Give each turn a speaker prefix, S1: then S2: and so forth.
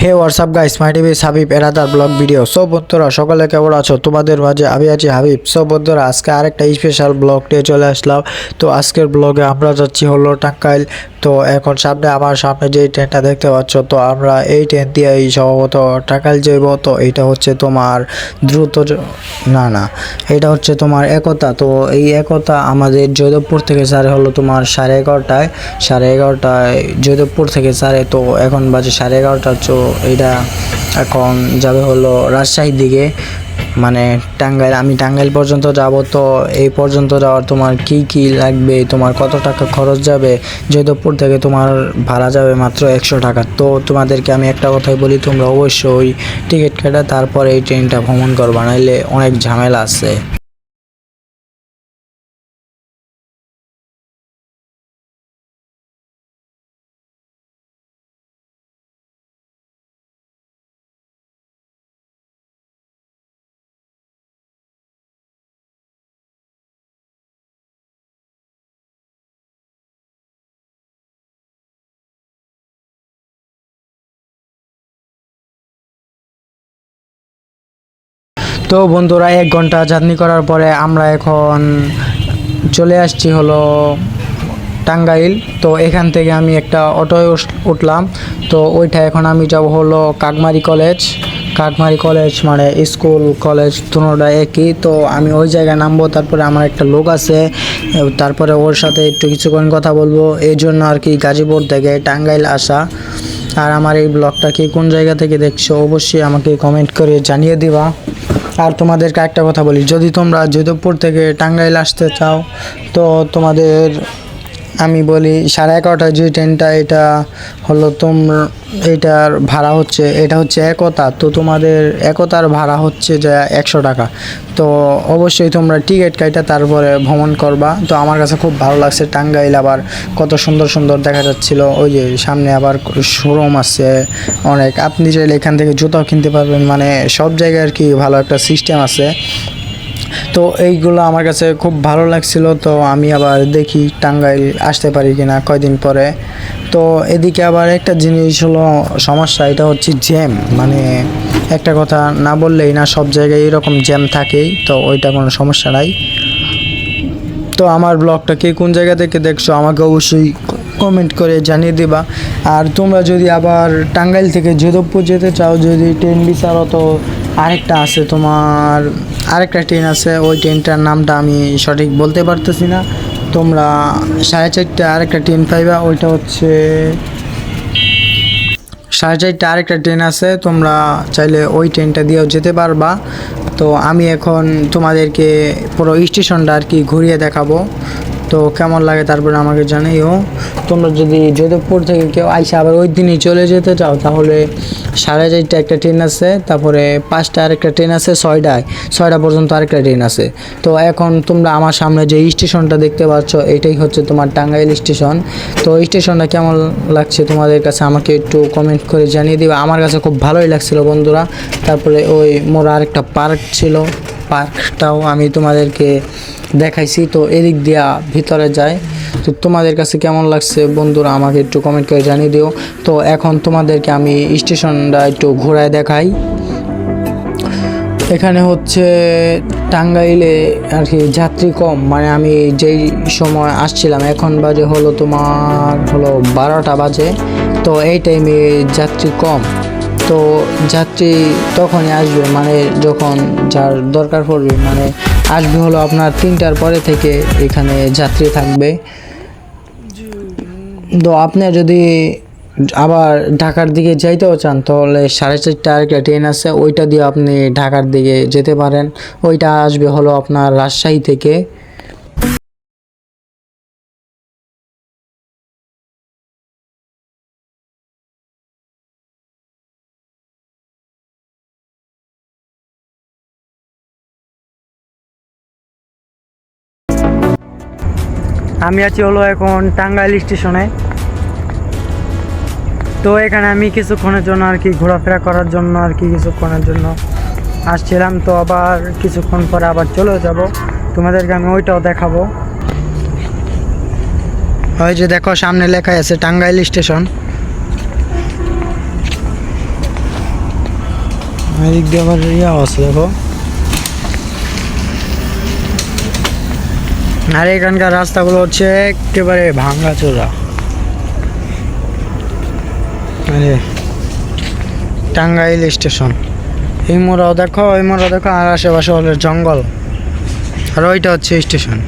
S1: হে WhatsApp guys, মাই TV Habib এরাদার blog video. সব বন্ধুরা সকালে কেমন আছো? তোমাদের মাঝে আমি আছি হাবিব। সব বন্ধুরা আজকে আরেকটা স্পেশাল ব্লগ নিয়ে চলে আসলাম। তো আজকের ব্লগে আমরা যাচ্ছি হলো টাঙ্গাইল। তো এখন আমার সামনে যে ট্রেনটা দেখতে পাচ্ছ, তো আমরা এই ট্রেন দিয়েই সম্ভবত টাঙ্গাইল যাইব। তো এইটা হচ্ছে তোমার দ্রুত না, এটা হচ্ছে তোমার একতা। তো এই একতা আমাদের জয়দেবপুর থেকে ছাড়ে হলো তোমার 11:30টায় জয়দেবপুর থেকে ছাড়ে। তো এখন বাজে 11:30। তো এটা এখন যাবে হলো রাজশাহীর দিকে, মানে টাঙ্গাইল। আমি টাঙ্গাইল পর্যন্ত যাব। তো এই পর্যন্ত যাওয়ার তোমার কি লাগবে, তোমার কত টাকা খরচ যাবে? জয়দেবপুর থেকে তোমার ভাড়া যাবে মাত্র 100 টাকা। তো তোমাদেরকে আমি একটা কথাই বলি, তোমরা অবশ্যই টিকিট কেটে তারপরে এই ট্রেনটা ভ্রমণ করবা, নাইলে অনেক ঝামেলা আছে। তো বন্ধুরা 1 ঘন্টা জার্নি করার পরে আমরা এখন চলে আসছি হলো টাঙ্গাইল। তো এখান থেকে আমি একটা অটোয় উঠলাম। তো ওইটা এখন আমি যাব হলো কাকমারি কলেজ মানে স্কুল কলেজ দুটোটা একই। তো আমি ওই জায়গায় নামবো, তারপরে আমার একটা লোক আছে, তারপরে ওর সাথে একটু কিছুক্ষণ কথা বলবো। এই জন্য আর কি গাজীপুর থেকে টাঙ্গাইল আসা। আর আমার এই ব্লগটা কি কোন জায়গা থেকে দেখছো অবশ্যই আমাকে কমেন্ট করে জানিয়ে দিবা। আর তোমাদেরকে একটা কথা বলি, যদি তোমরা জয়দেবপুর থেকে টাঙ্গাইল আসতে চাও, তো তোমাদের আমি বলি 11:30টায় যে ট্রেনটা, এটা হলো এটার ভাড়া হচ্ছে, এটা হচ্ছে একতা। তো তোমাদের একতার ভাড়া হচ্ছে যে 100 টাকা। তো অবশ্যই তোমরা টিকিট কাইটা তারপরে ভ্রমণ করবা। তো আমার কাছে খুব ভালো লাগছে টাঙ্গাইল, আবার কত সুন্দর সুন্দর দেখা যাচ্ছিল। ওই যে সামনে আবার শোরুম আছে অনেক, আপনি চাইলে এখান থেকে জুতাও কিনতে পারবেন, মানে সব জায়গায় আর কি ভালো একটা সিস্টেম আছে। তো এইগুলো আমার কাছে খুব ভালো লাগছিল। তো আমি আবার দেখি টাঙ্গাইল আসতে পারি কিনা কয়দিন পরে। তো এদিকে আবার একটা জিনিস হলো সমস্যা, এটা হচ্ছে জ্যাম। মানে একটা কথা না বললেই না, সব জায়গায় এরকম জ্যাম থাকেই। তো ওইটা কোনো সমস্যা নাই। তো আমার ব্লগটা কে কোন জায়গা থেকে দেখছো আমাকে অবশ্যই কমেন্ট করে জানিয়ে দিবা। আর তোমরা যদি আবার টাঙ্গাইল থেকে যোধপুর যেতে চাও, যদি ট্রেন বিচারো, তো আরেকটা আছে তোমার, আরেকটা ট্রেন আছে। ওই ট্রেনটার নামটা আমি সঠিক বলতে পারতেছি না। তোমরা 4:30 আরেকটা ট্রেন পাইবা, ওইটা হচ্ছে 4:30 আরেকটা ট্রেন আছে, তোমরা চাইলে ওই ট্রেনটা দিয়েও যেতে পারবা। তো আমি এখন তোমাদেরকে পুরো স্টেশনটা আর কি ঘুরিয়ে দেখাবো। তো কেমন লাগে তারপরে আমাকে জানাইও। তোমরা যদি যোধপুর থেকে কেউ আইসা আবার ওই দিনই চলে যেতে চাও, তাহলে 4:30 একটা ট্রেন আছে, তারপরে 5টা আরেকটা ট্রেন আছে, 6টা পর্যন্ত আরেকটা ট্রেন আছে। তো এখন তোমরা আমার সামনে যে স্টেশনটা দেখতে পাচ্ছ, এটাই হচ্ছে তোমার টাঙ্গাইল স্টেশন। তো স্টেশনটা কেমন লাগছে তোমাদের কাছে আমাকে একটু কমেন্ট করে জানিয়ে দিবা। আমার কাছে খুব ভালোই লাগছিল বন্ধুরা। তারপরে ওই মোর আরেকটা পার্ক ছিল, পার্কটাও আমি তোমাদেরকে দেখাইছি। তো এদিক দিয়া ভিতরে যায়। তো তোমাদের কাছে কেমন লাগছে বন্ধুরা আমাকে একটু কমেন্ট করে জানিয়ে দিও। তো এখন তোমাদেরকে আমি স্টেশনটা একটু ঘোরায় দেখাই। এখানে হচ্ছে টাঙ্গাইলে আর কি যাত্রী কম, মানে আমি যেই সময় আসছিলাম, এখন বাজে হলো তোমার হলো 12টা বাজে। তো এই টাইমে যাত্রী কম। তো যাত্রী তখনই আসবে, মানে যখন যার দরকার পড়বে, মানে আসবে হলো আপনার 3টার পরে থেকে এখানে যাত্রী থাকবে। তো আপনি যদি আবার ঢাকার দিকে যাইতেও চান, তাহলে 4:30 আরেকটা ট্রেন আছে, ওইটা দিয়ে আপনি ঢাকার দিকে যেতে পারেন। ওইটা আসবে হলো আপনার রাজশাহী থেকে। আমি আছি হলো এখন টাঙ্গাইল স্টেশনে। তো এখানে আমি কিছুক্ষণের জন্য আর কি ঘোরাফেরা করার জন্য আর কি কিছুক্ষণের জন্য আসছিলাম। তো আবার কিছুক্ষণ পরে আবার চলে যাব, তোমাদেরকে আমি ওইটাও দেখাবো। ওই যে দেখো সামনে লেখা আছে টাঙ্গাইল স্টেশন। এদিক দিয়ে আবার ইয়া আছে দেখো। আর এখানকার রাস্তাগুলো হচ্ছে একেবারে ভাঙাচোরা। আরে টাঙ্গাইল স্টেশন, এই মোড়াও দেখো, ওই মোড়াও দেখো, আর আশেপাশে হলো জঙ্গল, আর ওইটা হচ্ছে স্টেশন।